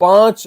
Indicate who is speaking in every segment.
Speaker 1: 5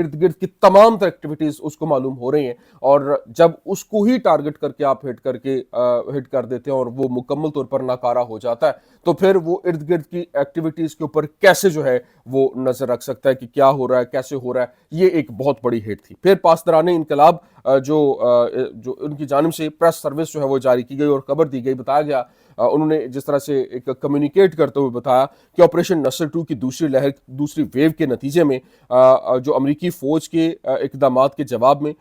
Speaker 1: ارد گرد کی تمام تر ایکٹیویٹیز اس کو معلوم ہو رہی ہیں، اور جب اس کو ہی ٹارگٹ کر کے آپ ہٹ کر دیتے ہیں اور وہ مکمل طور پر ناکارہ ہو جاتا ہے، تو پھر وہ ارد گرد کی ایکٹیویٹیز کے اوپر کیسے جو ہے وہ نظر رکھ سکتا ہے کہ کیا ہو رہا ہے، کیسے ہو رہا ہے۔ یہ ایک بہت بڑی ہٹ تھی۔ پھر پاسداران انقلاب جو ان کی جانب سے پریس سروس جو ہے وہ جاری کی گئی اور خبر دی گئی، بتایا گیا، انہوں نے جس طرح سے ایک کمیونیکیٹ کرتے ہوئے بتایا کہ آپریشن نصر 2 کی دوسری لہر، دوسری ویو کے نتیجے میں جو امریکی فوج کے اقدامات کے جواب میں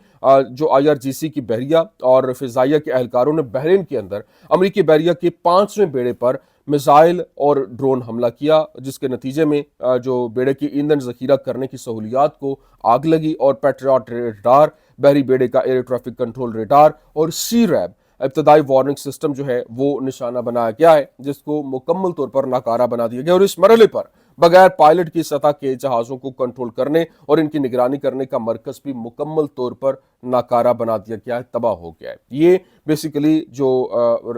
Speaker 1: جو IRGC کی بحریہ اور فضائیہ کے اہلکاروں نے بحرین کے اندر امریکی بحریہ کے 5ویں بیڑے پر میزائل اور ڈرون حملہ کیا، جس کے نتیجے میں جو بیڑے کی ایندھن ذخیرہ کرنے کی سہولیات کو آگ لگی، اور پیٹریاٹ ریڈار، بحری بیڑے کا ایئر ٹریفک کنٹرول ریڈار اور سی ریب ابتدائی وارننگ سسٹم جو ہے وہ نشانہ بنایا گیا ہے، جس کو مکمل طور پر ناکارہ بنا دیا گیا، اور اس مرحلے پر بغیر پائلٹ کی سطح کے جہازوں کو کنٹرول کرنے اور ان کی نگرانی کرنے کا مرکز بھی مکمل طور پر ناکارہ بنا دیا گیا ہے، تباہ ہو گیا ہے۔ یہ بیسیکلی جو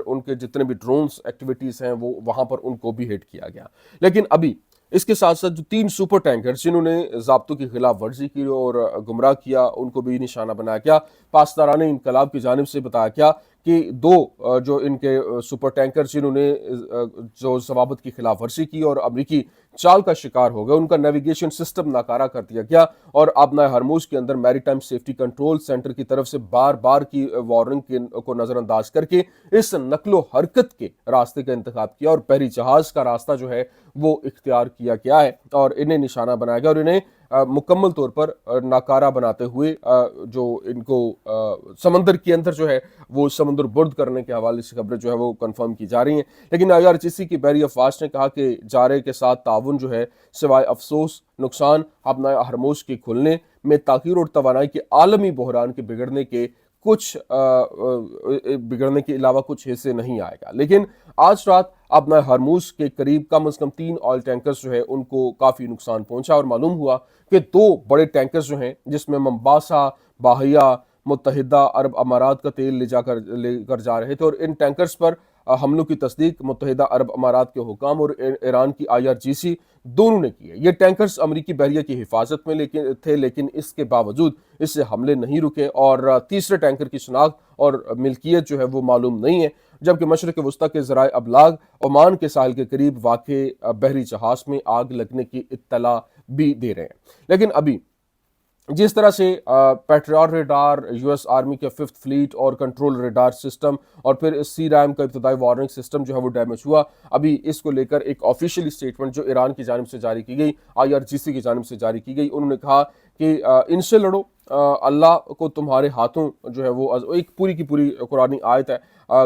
Speaker 1: ان کے جتنے بھی ڈرونز ایکٹیویٹیز ہیں وہ وہاں پر ان کو بھی ہٹ کیا گیا۔ لیکن ابھی اس کے ساتھ ساتھ جو 3 سپر ٹینکر جنہوں نے ضابطوں کی خلاف ورزی کی اور گمراہ کیا، ان کو بھی نشانہ بنایا گیا۔ پاسداران انقلاب کی جانب سے بتایا گیا کہ 2 جو ان کے سپر ٹینکر جنہوں نے جو ضوابط کی خلاف ورزی کی اور امریکی چال کا شکار ہو گئے، ان کا نیویگیشن سسٹم ناکارہ کر دیا گیا، اور آبنائے ہرموز کے اندر میری ٹائم سیفٹی کنٹرول سینٹر کی طرف سے بار بار کی وارننگ کو نظر انداز کر کے اس نقل و حرکت کے راستے کا انتخاب کیا، اور بحری جہاز کا راستہ جو ہے وہ اختیار کیا گیا ہے، اور انہیں نشانہ بنایا گیا، اور انہیں مکمل طور پر ناکارہ بناتے ہوئے جو ان کو سمندر کے اندر جو ہے وہ سمندر برد کرنے کے حوالے سے خبریں جو ہے وہ کنفرم کی جا رہی ہیں۔ لیکن IRGC کی بحری افواج نے کہا کہ جارے کے ساتھ تعاون جو ہے سوائے افسوس، نقصان، آبنائے ہرموز کے کھلنے میں تاخیر اور توانائی کے عالمی بحران کے بگڑنے کے علاوہ کچھ حصے نہیں آئے گا۔ لیکن آج رات آبنائے ہرموز کے قریب کم از کم 3 آئل ٹینکرز جو ہے ان کو کافی نقصان پہنچا، اور معلوم ہوا کہ 2 بڑے ٹینکرز جو ہیں جس میں ممباسا باہیا متحدہ عرب امارات کا تیل لے کر جا رہے تھے، اور ان ٹینکرز پر حملوں کی تصدیق متحدہ عرب امارات کے حکام اور ایران کی IRGC دونوں نے کی ہے۔ یہ ٹینکرز امریکی بحریہ کی حفاظت میں لیکن اس کے باوجود اس سے حملے نہیں رکے، اور تیسرے ٹینکر کی شناخت اور ملکیت جو ہے وہ معلوم نہیں ہے، جبکہ مشرق وسطیٰ کے ذرائع ابلاغ عمان کے ساحل کے قریب واقع بحری جہاز میں آگ لگنے کی اطلاع بھی دے رہے ہیں۔ لیکن ابھی جس طرح سے پیٹریاٹ ریڈار، US آرمی کے 5th فلیٹ اور کنٹرول ریڈار سسٹم، اور پھر سی ریم کا ابتدائی وارننگ سسٹم جو ہے وہ ڈیمیج ہوا، ابھی اس کو لے کر ایک آفیشیلی سٹیٹمنٹ جو ایران کی جانب سے جاری کی گئی، IRGC کی جانب سے جاری کی گئی، انہوں نے کہا کہ ان سے لڑو، اللہ کو تمہارے ہاتھوں جو ہے وہ ایک پوری کی پوری قرآنی آیت ہے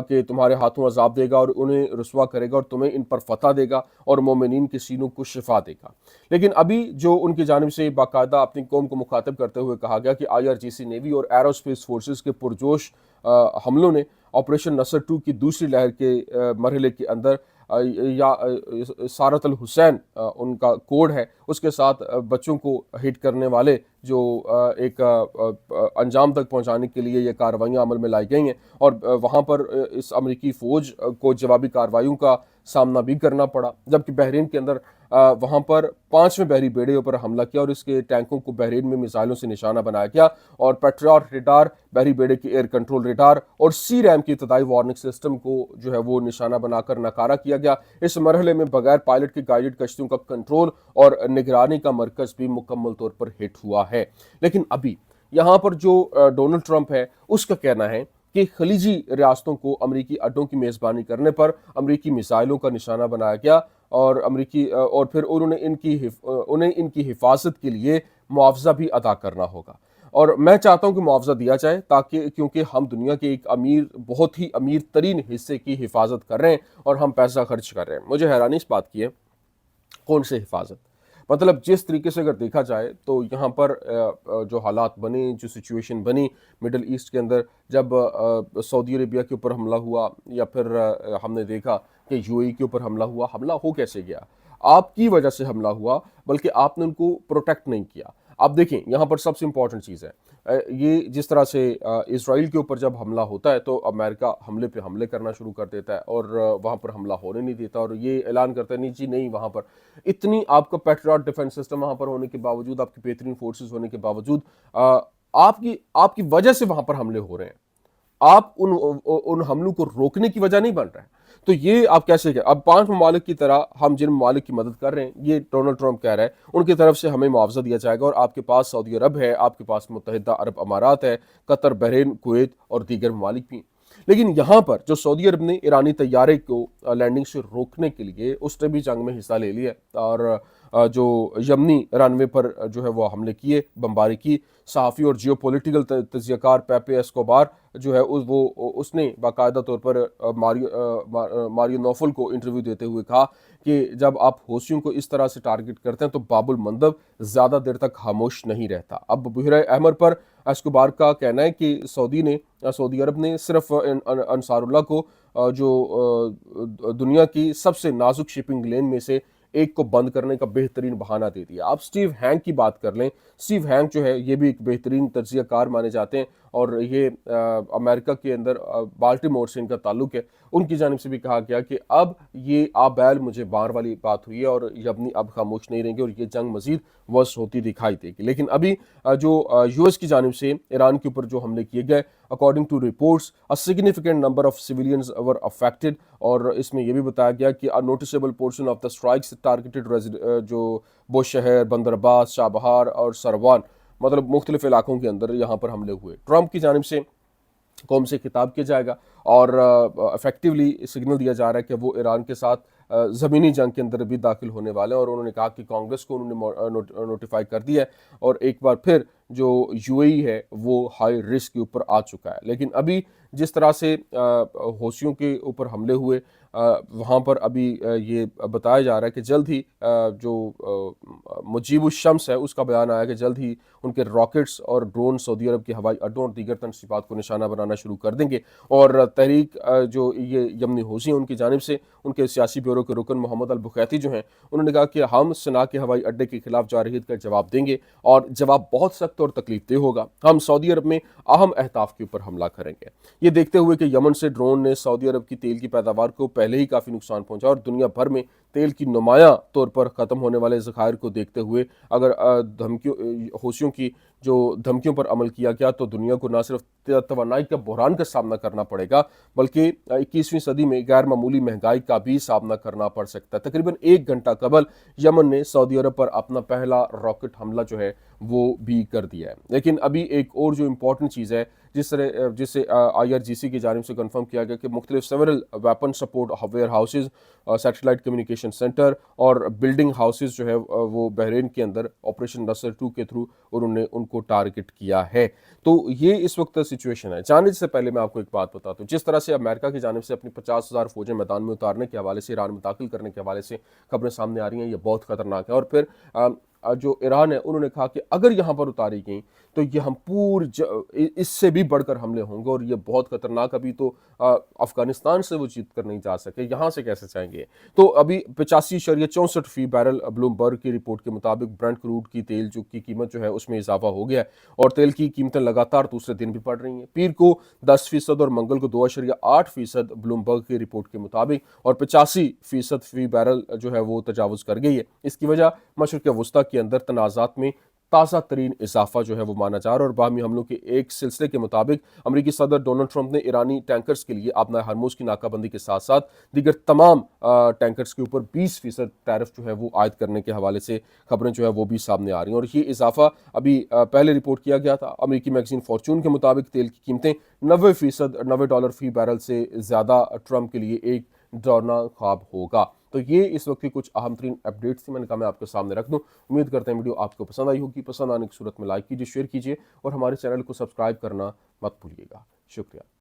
Speaker 1: کہ تمہارے ہاتھوں عذاب دے گا اور انہیں رسوا کرے گا اور تمہیں ان پر فتح دے گا اور مومنین کے سینوں کو شفا دے گا۔ لیکن ابھی جو ان کی جانب سے باقاعدہ اپنی قوم کو مخاطب کرتے ہوئے کہا گیا کہ IRGC نیوی اور ایرو اسپیس فورسز کے پرجوش حملوں نے آپریشن نصر 2 کی دوسری لہر کے مرحلے کے اندر یا سارت الحسین ان کا کوڈ ہے، اس کے ساتھ بچوں کو ہٹ کرنے والے جو ایک انجام تک پہنچانے کے لیے یہ کارروائیاں عمل میں لائی گئی ہیں، اور وہاں پر اس امریکی فوج کو جوابی کارروائیوں کا سامنا بھی کرنا پڑا، جبکہ بحرین کے اندر وہاں پر 5ویں بحری بیڑے پر حملہ کیا اور اس کے ٹینکوں کو بحرین میں میزائلوں سے نشانہ بنایا گیا، اور پیٹریاٹ ریڈار، بحری بیڑے کے ایئر کنٹرول ریڈار اور سی ریم کی ابتدائی وارننگ سسٹم کو جو ہے وہ نشانہ بنا کر ناکارہ کیا گیا۔ اس مرحلے میں بغیر پائلٹ کے گائیڈڈ کشتیوں کا کنٹرول اور نگرانی کا مرکز بھی مکمل طور پر ہٹ ہوا ہے۔ لیکن ابھی یہاں پر جو ڈونلڈ ٹرمپ ہے اس کا کہنا ہے کہ خلیجی ریاستوں کو امریکی اڈوں کی میزبانی کرنے پر امریکی میزائلوں کا نشانہ بنایا گیا، اور پھر انہیں ان کی حفاظت کے لیے معاوضہ بھی ادا کرنا ہوگا، اور میں چاہتا ہوں کہ معاوضہ دیا جائے کیونکہ ہم دنیا کے ایک بہت ہی امیر ترین حصے کی حفاظت کر رہے ہیں اور ہم پیسہ خرچ کر رہے ہیں۔ مجھے حیرانی اس بات کی ہے، کون سے حفاظت؟ مطلب جس طریقے سے اگر دیکھا جائے تو یہاں پر جو حالات بنے، جو سچویشن بنی مڈل ایسٹ کے اندر، جب سعودی عربیہ کے اوپر حملہ ہوا، یا پھر ہم نے دیکھا کہ UAE کے اوپر حملہ ہو کیسے گیا؟ آپ کی وجہ سے حملہ ہوا، بلکہ آپ نے ان کو پروٹیکٹ نہیں کیا۔ آپ دیکھیں یہاں پر سب سے امپورٹنٹ چیز ہے یہ جس طرح سے اسرائیل کے اوپر جب حملہ ہوتا ہے تو امریکہ حملے پہ حملے کرنا شروع کر دیتا ہے اور وہاں پر حملہ ہونے نہیں دیتا اور یہ اعلان کرتا ہے نہیں جی نہیں وہاں پر اتنی آپ کا پیٹریاٹ ڈیفنس سسٹم وہاں پر ہونے کے باوجود آپ کی بہترین فورسز ہونے کے باوجود آپ کی وجہ سے وہاں پر حملے ہو رہے ہیں، آپ ان حملوں کو روکنے کی وجہ نہیں بن رہے ہیں۔ تو یہ آپ کیسے کہ اب 5 ممالک کی طرح ہم جن ممالک کی مدد کر رہے ہیں یہ ڈونلڈ ٹرمپ کہہ رہا ہے ان کی طرف سے ہمیں معاوضہ دیا جائے گا، اور آپ کے پاس سعودی عرب ہے، آپ کے پاس متحدہ عرب امارات ہے، قطر، بحرین، کویت اور دیگر ممالک بھی ہیں۔ لیکن یہاں پر جو سعودی عرب نے ایرانی طیارے کو لینڈنگ سے روکنے کے لیے اس نے بھی جنگ میں حصہ لے لیا اور جو یمنی رن وے پر جو ہے وہ حملے کیے، بمباری کی، صحافی اور جیو پولیٹیکل تجزیہ کار پیپے ایسکوبار جو ہے اس نے باقاعدہ طور پر ماریو نوفل کو انٹرویو دیتے ہوئے کہا کہ جب آپ حوثیوں کو اس طرح سے ٹارگٹ کرتے ہیں تو باب المندب زیادہ دیر تک خاموش نہیں رہتا۔ اب بحیرہ احمر پر ایسکوبار کا کہنا ہے کہ سعودی عرب نے صرف انصار اللہ کو جو دنیا کی سب سے نازک شپنگ لین میں سے ایک کو بند کرنے کا بہترین بہانہ دے دیا۔ آپ سٹیو ہینک کی بات کر لیں، سٹیو ہینک جو ہے یہ بھی ایک بہترین تجزیہ کار مانے جاتے ہیں اور یہ امریکہ کے اندر بالٹیمور سے ان کا تعلق ہے۔ ان کی جانب سے بھی کہا گیا کہ اب یہ بیل مجھے بار والی بات ہوئی ہے اور یمنی اب خاموش نہیں رہیں گے اور یہ جنگ مزید ورس ہوتی دکھائی دے گی۔ لیکن ابھی جو یو ایس کی جانب سے ایران کے اوپر جو حملے کیے گئے، according to reports a significant number of civilians were affected، اور اس میں یہ بھی بتایا گیا کہ a noticeable portion of the strikes targeted جو بوش شہر، بندر عباس، شاہ بہار اور سروان، مطلب مختلف علاقوں کے اندر یہاں پر حملے ہوئے۔ ٹرمپ کی جانب سے قوم سے خطاب کیا جائے گا اور افیکٹولی سگنل دیا جا رہا ہے کہ وہ ایران کے ساتھ زمینی جنگ کے اندر بھی داخل ہونے والے ہیں، اور انہوں نے کہا کہ کانگریس کو انہوں نے نوٹیفائی کر دیا ہے اور ایک بار پھر جو یو اے ای ہے وہ ہائی رسک کے اوپر آ چکا ہے۔ لیکن ابھی جس طرح سے حوثیوں کے اوپر حملے ہوئے وہاں پر ابھی یہ بتایا جا رہا ہے کہ جلد ہی جو مجیب الشمس ہے اس کا بیان آیا کہ جلد ہی ان کے راکٹس اور ڈرون سعودی عرب کے ہوائی اڈوں اور دیگر تنصیبات کو نشانہ بنانا شروع کر دیں گے۔ اور تحریک جو یہ یمنی حوثی ہیں ان کی جانب سے ان کے سیاسی بیورو کے رکن محمد البخیتی جو ہیں انہوں نے کہا کہ ہم سنا کے ہوائی اڈے کے خلاف جارحیت کا جواب دیں گے اور جواب بہت سخت اور تکلیف دہ ہوگا، ہم سعودی عرب میں اہم اہداف کے اوپر حملہ کریں گے۔ یہ دیکھتے ہوئے کہ یمن سے ڈرون نے سعودی عرب کی تیل کی پیداوار کو پہلے ہی کافی نقصان پہنچا اور دنیا بھر میں تیل کی نمایاں طور پر ختم ہونے والے ذخائر کو دیکھتے ہوئے اگر حوثیوں کی جو دھمکیوں پر عمل کیا گیا تو دنیا کو نہ صرف توانائی کا بحران کا سامنا کرنا پڑے گا بلکہ 21ویں صدی میں غیر معمولی مہنگائی کا بھی سامنا کرنا پڑ سکتا ہے۔ تقریباً 1 گھنٹہ قبل یمن نے سعودی عرب پر اپنا پہلا راکٹ حملہ جو ہے وہ بھی کر دیا ہے۔ لیکن ابھی ایک اور جو امپورٹنٹ چیز ہے جسے آئی آر جی سی کی جانب سے کنفرم کیا گیا کہ مختلف several weapon support where houses, satellite communication centre اور بلڈنگ ہاؤسز جو ہے وہ بحرین کے اندر آپریشن نصر 2 کے تھرو انہوں نے ان کو ٹارگٹ کیا ہے۔ تو یہ اس وقت سچویشن ہے۔ جانے سے پہلے میں آپ کو ایک بات بتاتا ہوں، جس طرح سے امریکہ کی جانب سے اپنی 50,000 فوجیں میدان میں اتارنے کے حوالے سے، ایران میں داخل کرنے کے حوالے سے خبریں سامنے آ رہی ہیں، یہ بہت خطرناک ہے۔ اور پھر جو ایران ہے انہوں نے کہا کہ اگر یہاں پر اتاری گئیں تو یہ ہم اس سے بھی بڑھ کر حملے ہوں گے اور یہ بہت خطرناک، ابھی تو افغانستان سے وہ جیت کر نہیں جا سکے، یہاں سے کیسے جائیں گے؟ تو ابھی 85.64 فی بیرل بلومبرگ کی رپورٹ کے مطابق برنٹ کروڈ کی تیل کی قیمت جو ہے اس میں اضافہ ہو گیا ہے اور تیل کی قیمتیں لگاتار دوسرے دن بھی بڑھ رہی ہیں۔ پیر کو 10% اور منگل کو 2.8% بلومبرگ کی رپورٹ کے مطابق اور 85% فی بیرل جو ہے وہ تجاوز کر گئی ہے۔ اس کی وجہ مشرق وسطیٰ کے اندر تنازعات میں تازہ ترین اضافہ جو ہے وہ مانا جا رہا ہے اور باہمی حملوں کے ایک سلسلے کے مطابق امریکی صدر ڈونلڈ ٹرمپ نے ایرانی ٹینکرز کے لیے آبنائے ہرموز کی ناکہ بندی کے ساتھ ساتھ دیگر تمام ٹینکرز کے اوپر 20% ٹیرف جو ہے وہ عائد کرنے کے حوالے سے خبریں جو ہے وہ بھی سامنے آ رہی ہیں۔ اور یہ اضافہ ابھی پہلے رپورٹ کیا گیا تھا، امریکی میگزین فارچون کے مطابق تیل کی قیمتیں 90% $90 فی بیرل سے زیادہ ٹرمپ کے لیے ایک ڈراؤنا خواب ہوگا۔ تو یہ اس وقت کی کچھ اہم ترین اپڈیٹس تھی، میں نے کہا میں آپ کے سامنے رکھ دوں۔ امید کرتے ہیں ویڈیو آپ کو پسند آئی ہوگی، پسند آنے کی صورت میں لائک کیجیے، شیئر کیجیے اور ہمارے چینل کو سبسکرائب کرنا مت بھولیے گا۔ شکریہ۔